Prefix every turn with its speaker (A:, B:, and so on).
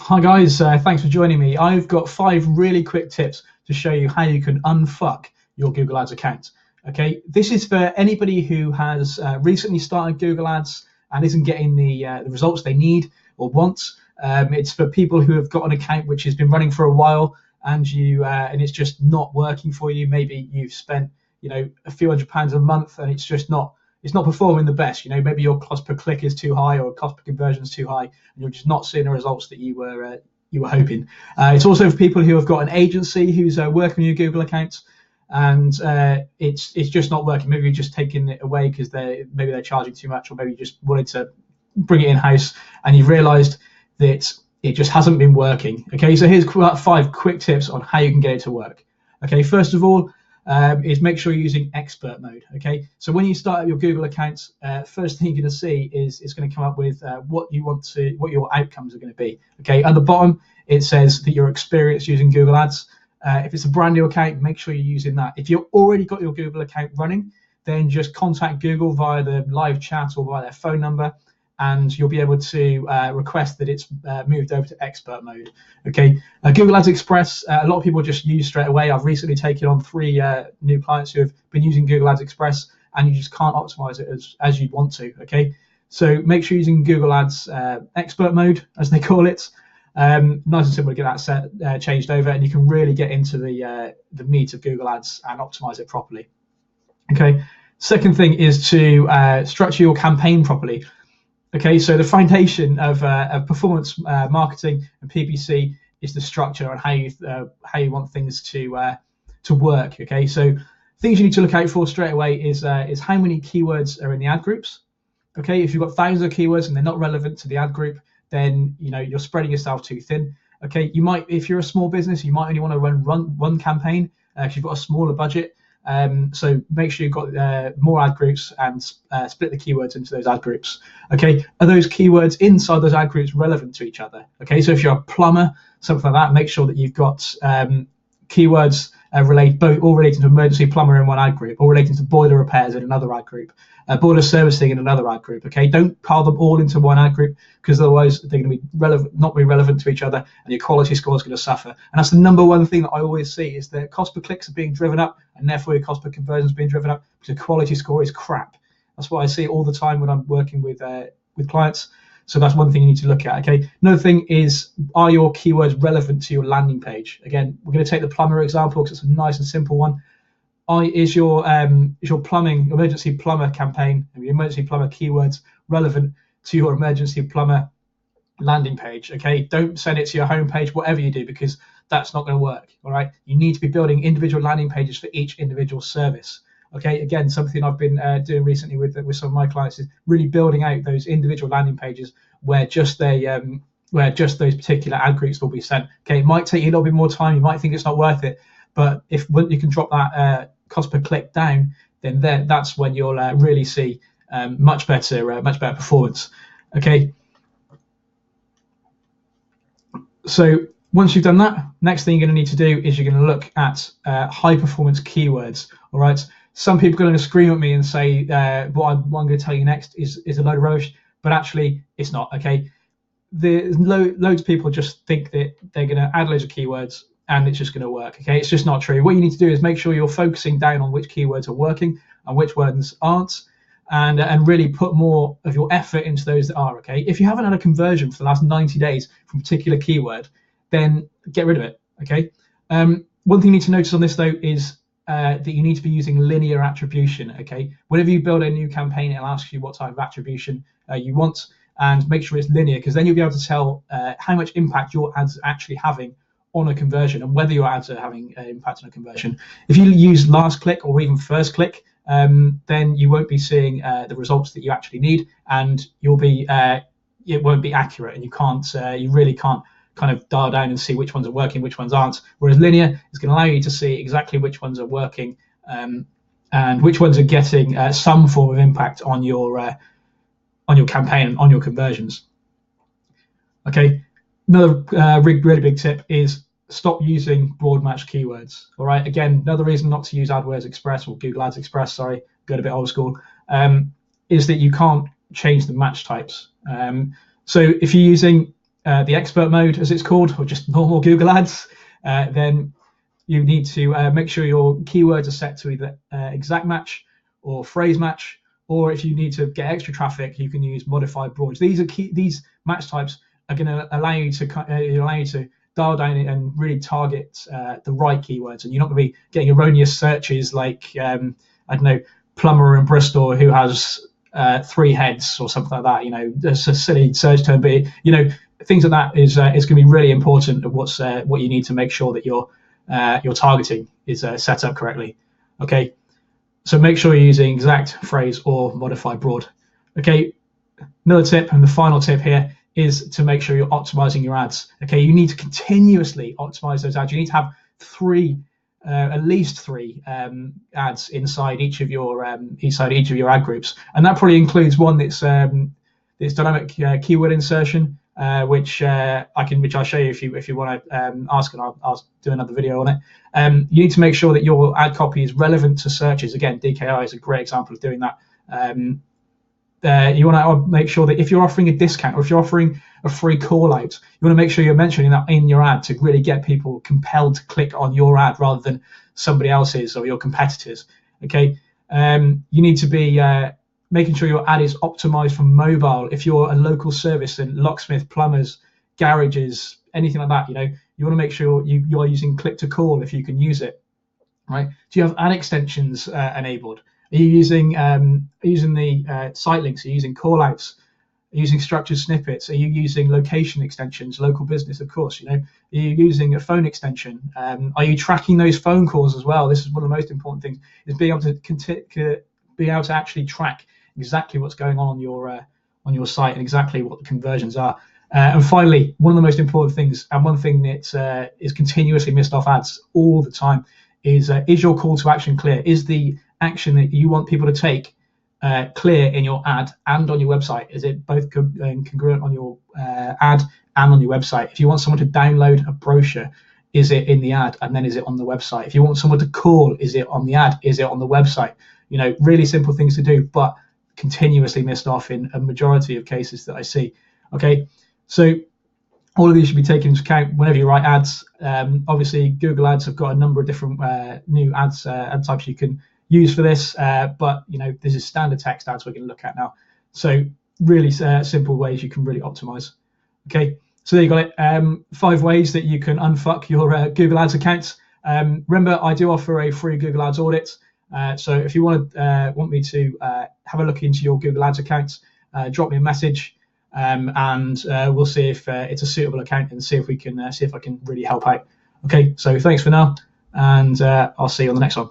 A: Hi guys, thanks for joining me. I've got 5 really quick tips to show you how you can unfuck your Google Ads account. Okay, this is for anybody who has recently started Google Ads and isn't getting the results they need or want. It's for people who have got an account which has been running for a while and it's just not working for you. Maybe you've spent a few £100s a month and it's just not performing the best. Maybe your cost per click is too high or cost per conversion is too high, and you're just not seeing the results that you were hoping. It's also for people who have got an agency who's working on your Google account, and it's just not working. Maybe you're just taking it away because maybe they're charging too much, or maybe you just wanted to bring it in house, and you've realised that it just hasn't been working. Okay, so here's 5 quick tips on how you can get it to work. Okay, first of all, is make sure you're using expert mode. Okay, so when you start up your Google account, first thing you're going to see is it's going to come up with what your outcomes are going to be. Okay, at the bottom it says that you're experienced using Google Ads. If it's a brand new account, make sure you're using that. If you've already got your Google account running, then just contact Google via the live chat or via their phone number, and you'll be able to request that it's moved over to expert mode. Okay, Google Ads Express, a lot of people just use straight away. I've recently taken on 3 new clients who have been using Google Ads Express, and you just can't optimize it as you'd want to. Okay, so make sure you're using Google Ads expert mode, as they call it. Nice and simple to get that changed over, and you can really get into the meat of Google Ads and optimize it properly. Okay, second thing is to structure your campaign properly. Okay, so the foundation of performance marketing and PPC is the structure and how you want things to work. Okay, so things you need to look out for straight away is how many keywords are in the ad groups. Okay, if you've got thousands of keywords and they're not relevant to the ad group, then you're spreading yourself too thin. Okay, you might, if you're a small business, you might only want to run one campaign if you've got a smaller budget. So make sure you've got more ad groups and split the keywords into those ad groups. Okay, are those keywords inside those ad groups relevant to each other? Okay, so if you're a plumber, something like that, make sure that you've got keywords all relating to emergency plumber in one ad group, or relating to boiler repairs in another ad group, boiler servicing in another ad group. Okay, don't pile them all into one ad group, because otherwise they're going to be not be relevant to each other, and your quality score is going to suffer. And that's the number one thing that I always see, is that cost per clicks are being driven up, and therefore your cost per conversion is being driven up because the quality score is crap. That's what I see all the time when I'm working with clients. So that's one thing you need to look at. Okay. Another thing is, are your keywords relevant to your landing page? Again, we're going to take the plumber example because it's a nice and simple one. Is your emergency plumber campaign, your emergency plumber keywords relevant to your emergency plumber landing page? Okay. Don't send it to your homepage, whatever you do, because that's not going to work. All right. You need to be building individual landing pages for each individual service. Okay, again, something I've been doing recently with some of my clients is really building out those individual landing pages where just those particular ad groups will be sent. Okay, it might take you a little bit more time. You might think it's not worth it, but if you can drop that cost per click down, then that's when you'll really see much better performance. Okay, so once you've done that, next thing you're going to need to do is you're going to look at high performance keywords. All right. Some people are going to scream at me and say what I'm going to tell you next is a load of rubbish, but actually it's not. Okay, loads of people just think that they're going to add loads of keywords and it's just going to work. Okay, it's just not true. What you need to do is make sure you're focusing down on which keywords are working and which ones aren't, and really put more of your effort into those that are. Okay, if you haven't had a conversion for the last 90 days from a particular keyword, then get rid of it. Okay, one thing you need to notice on this though is that you need to be using linear attribution. Okay, whenever you build a new campaign, it'll ask you what type of attribution you want, and make sure it's linear, because then you'll be able to tell how much impact your ads are actually having on a conversion, and whether your ads are having an impact on a conversion. If you use last click or even first click, then you won't be seeing the results that you actually need, and it won't be accurate, and you really can't kind of dial down and see which ones are working, which ones aren't. Whereas linear is going to allow you to see exactly which ones are working and which ones are getting some form of impact on your campaign and on your conversions. Okay, another really big tip is stop using broad match keywords. All right, again, another reason not to use AdWords Express or Google Ads Express, sorry, got a bit old school, is that you can't change the match types. So if you're using the expert mode, as it's called, or just normal Google Ads, then you need to make sure your keywords are set to either exact match or phrase match, or if you need to get extra traffic, you can use modified broad. These match types are going to allow you to dial down and really target the right keywords, and you're not going to be getting erroneous searches like I don't know, plumber in Bristol who has 3 heads or something like that. You know, it's a silly search term, but you know, things like that is going to be really important of what you need to make sure that your targeting is set up correctly. Okay, so make sure you're using exact phrase or modified broad. Okay, another tip, and the final tip here, is to make sure you're optimizing your ads. Okay, you need to continuously optimize those ads. You need to have at least three ads inside each of your ad groups, and that probably includes one that's dynamic keyword insertion, which I'll show you if you want to ask, and I'll do another video on it. You need to make sure that your ad copy is relevant to searches. Again, DKI is a great example of doing that. You want to make sure that if you're offering a discount or if you're offering a free call out, you want to make sure you're mentioning that in your ad to really get people compelled to click on your ad rather than somebody else's or your competitors. Okay, you need to be making sure your ad is optimized for mobile. If you're a local service and locksmith, plumbers, garages, anything like that, you know, you want to make sure you are using click to call if you can use it. Right? Do you have ad extensions enabled? Are you using the site links? Are you using callouts? Are you using structured snippets? Are you using location extensions? Local business, of course. You know, are you using a phone extension? Are you tracking those phone calls as well? This is one of the most important things: is being able to actually track exactly what's going on your site and exactly what the conversions are. And finally, one of the most important things, and one thing that is continuously missed off ads all the time, is your call to action clear? Is the action that you want people to take clear in your ad and on your website? Is it both congruent on your ad and on your website? If you want someone to download a brochure, is it in the ad and then is it on the website? If you want someone to call, is it on the ad? Is it on the website? You know, really simple things to do, but continuously missed off in a majority of cases that I see. Okay, so all of these should be taken into account whenever you write ads. Obviously, Google Ads have got a number of different new ad types you can use for this, but you know, this is standard text ads we're going to look at now. So really simple ways you can really optimize. Okay, so there you got it. 5 ways that you can unfuck your Google Ads accounts. Remember, I do offer a free Google Ads audit. So if you want me to have a look into your Google Ads accounts, drop me a message, and we'll see if it's a suitable account and see if I can really help out. Okay, so thanks for now, and I'll see you on the next one.